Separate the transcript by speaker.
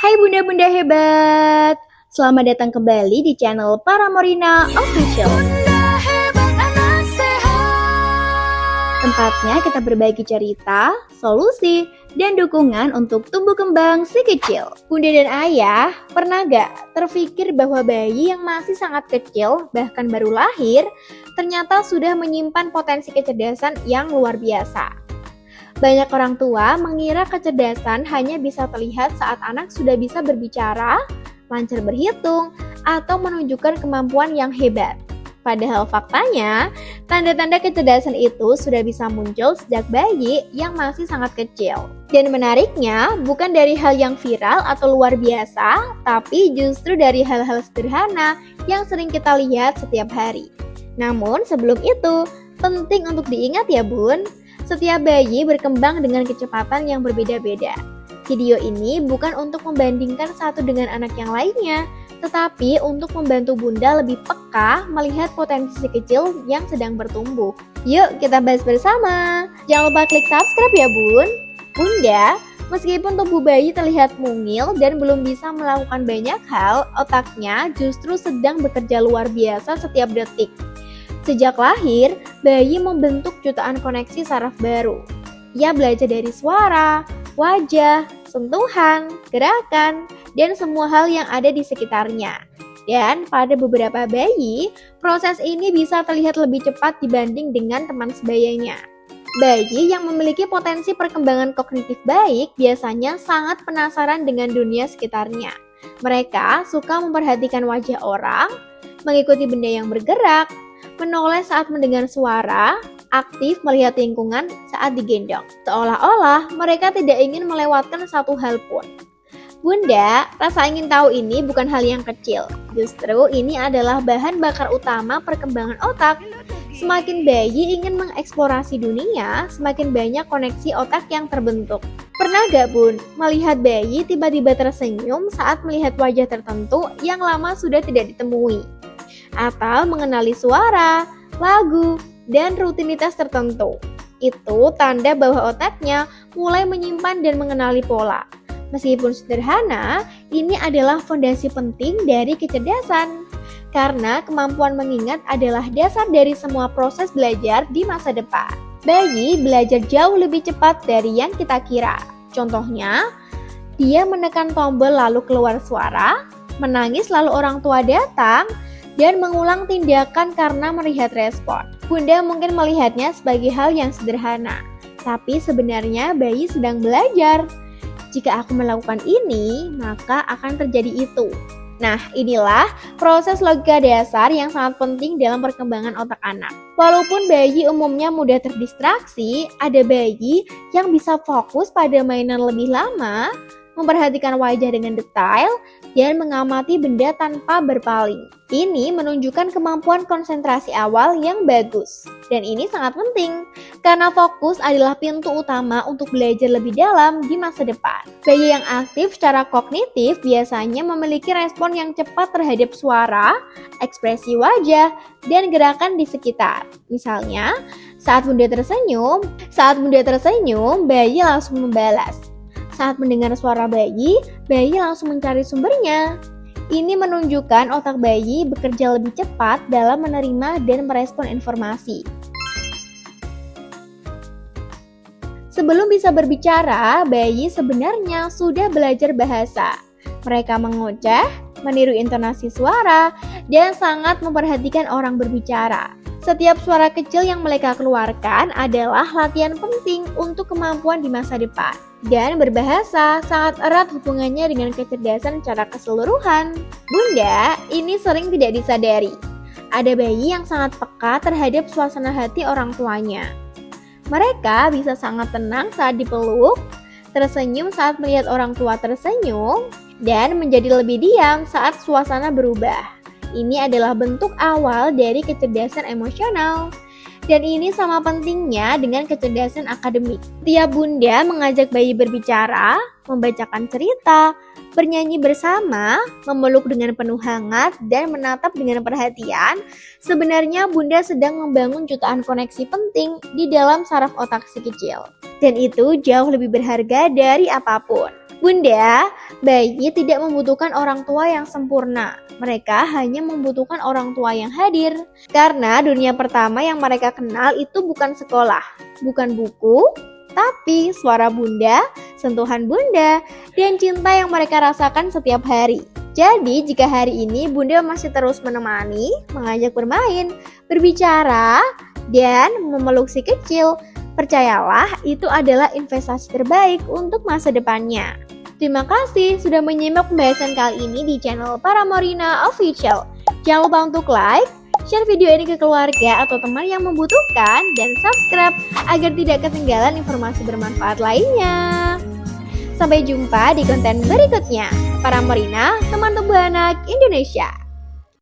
Speaker 1: Hai bunda-bunda hebat, selamat datang kembali di channel Paramorina Official. Tempatnya kita berbagi cerita, solusi, dan dukungan untuk tumbuh kembang si kecil. Bunda dan ayah, pernah gak terpikir bahwa bayi yang masih sangat kecil, bahkan baru lahir, ternyata sudah menyimpan potensi kecerdasan yang luar biasa? Banyak orang tua mengira kecerdasan hanya bisa terlihat saat anak sudah bisa berbicara, lancar berhitung, atau menunjukkan kemampuan yang hebat. Padahal faktanya, tanda-tanda kecerdasan itu sudah bisa muncul sejak bayi yang masih sangat kecil. Dan menariknya, bukan dari hal yang viral atau luar biasa, tapi justru dari hal-hal sederhana yang sering kita lihat setiap hari. Namun sebelum itu, penting untuk diingat ya bun, setiap bayi berkembang dengan kecepatan yang berbeda-beda. Video ini bukan untuk membandingkan satu dengan anak yang lainnya, tetapi untuk membantu bunda lebih peka melihat potensi kecil yang sedang bertumbuh. Yuk kita bahas bersama. Jangan lupa klik subscribe ya bun. Bunda, meskipun tubuh bayi terlihat mungil dan belum bisa melakukan banyak hal, otaknya justru sedang bekerja luar biasa setiap detik. Sejak lahir, bayi membentuk jutaan koneksi saraf baru. Ia belajar dari suara, wajah, sentuhan, gerakan, dan semua hal yang ada di sekitarnya. Dan pada beberapa bayi, proses ini bisa terlihat lebih cepat dibanding dengan teman sebayanya. Bayi yang memiliki potensi perkembangan kognitif baik biasanya sangat penasaran dengan dunia sekitarnya. Mereka suka memperhatikan wajah orang, mengikuti benda yang bergerak, menoleh saat mendengar suara, aktif melihat lingkungan saat digendong. Seolah-olah mereka tidak ingin melewatkan satu hal pun. Bunda, rasa ingin tahu ini bukan hal yang kecil. Justru ini adalah bahan bakar utama perkembangan otak. Semakin bayi ingin mengeksplorasi dunia, semakin banyak koneksi otak yang terbentuk. Pernah gak bun, melihat bayi tiba-tiba tersenyum saat melihat wajah tertentu yang lama sudah tidak ditemui? Atau mengenali suara, lagu, dan rutinitas tertentu. Itu tanda bahwa otaknya mulai menyimpan dan mengenali pola. Meskipun sederhana, ini adalah fondasi penting dari kecerdasan. Karena kemampuan mengingat adalah dasar dari semua proses belajar di masa depan. Bayi belajar jauh lebih cepat dari yang kita kira. Contohnya, dia menekan tombol lalu keluar suara, menangis lalu orang tua datang, dan mengulang tindakan karena melihat respon. Bunda mungkin melihatnya sebagai hal yang sederhana, tapi sebenarnya bayi sedang belajar. Jika aku melakukan ini, maka akan terjadi itu. Nah, inilah proses logika dasar yang sangat penting dalam perkembangan otak anak. Walaupun bayi umumnya mudah terdistraksi, ada bayi yang bisa fokus pada mainan lebih lama, memperhatikan wajah dengan detail, dan mengamati benda tanpa berpaling. Ini menunjukkan kemampuan konsentrasi awal yang bagus. Dan ini sangat penting, karena fokus adalah pintu utama untuk belajar lebih dalam di masa depan. Bayi yang aktif secara kognitif biasanya memiliki respon yang cepat terhadap suara, ekspresi wajah, dan gerakan di sekitar. Misalnya, saat bunda tersenyum, bayi langsung membalas. Saat mendengar suara bayi langsung mencari sumbernya. Ini menunjukkan otak bayi bekerja lebih cepat dalam menerima dan merespon informasi. Sebelum bisa berbicara, bayi sebenarnya sudah belajar bahasa. Mereka mengoceh, meniru intonasi suara, dan sangat memperhatikan orang berbicara. Setiap suara kecil yang mereka keluarkan adalah latihan penting untuk kemampuan di masa depan. Dan berbahasa sangat erat hubungannya dengan kecerdasan secara keseluruhan. Bunda, ini sering tidak disadari. Ada bayi yang sangat peka terhadap suasana hati orang tuanya. Mereka bisa sangat tenang saat dipeluk, tersenyum saat melihat orang tua tersenyum, dan menjadi lebih diam saat suasana berubah. Ini adalah bentuk awal dari kecerdasan emosional. Dan ini sama pentingnya dengan kecerdasan akademik. Tiap bunda mengajak bayi berbicara, membacakan cerita, bernyanyi bersama, memeluk dengan penuh hangat, dan menatap dengan perhatian. Sebenarnya bunda sedang membangun jutaan koneksi penting di dalam saraf otak si kecil. Dan itu jauh lebih berharga dari apapun. Bunda, bayi tidak membutuhkan orang tua yang sempurna. Mereka hanya membutuhkan orang tua yang hadir. Karena dunia pertama yang mereka kenal itu bukan sekolah, bukan buku, tapi suara bunda, sentuhan bunda, dan cinta yang mereka rasakan setiap hari. Jadi jika hari ini bunda masih terus menemani, mengajak bermain, berbicara, dan memeluk si kecil, percayalah itu adalah investasi terbaik untuk masa depannya. Terima kasih sudah menyimak pembahasan kali ini di channel Paramorina Official. Jangan lupa untuk like, share video ini ke keluarga atau teman yang membutuhkan, dan subscribe agar tidak ketinggalan informasi bermanfaat lainnya. Sampai jumpa di konten berikutnya. Paramorina, teman tumbuh anak Indonesia.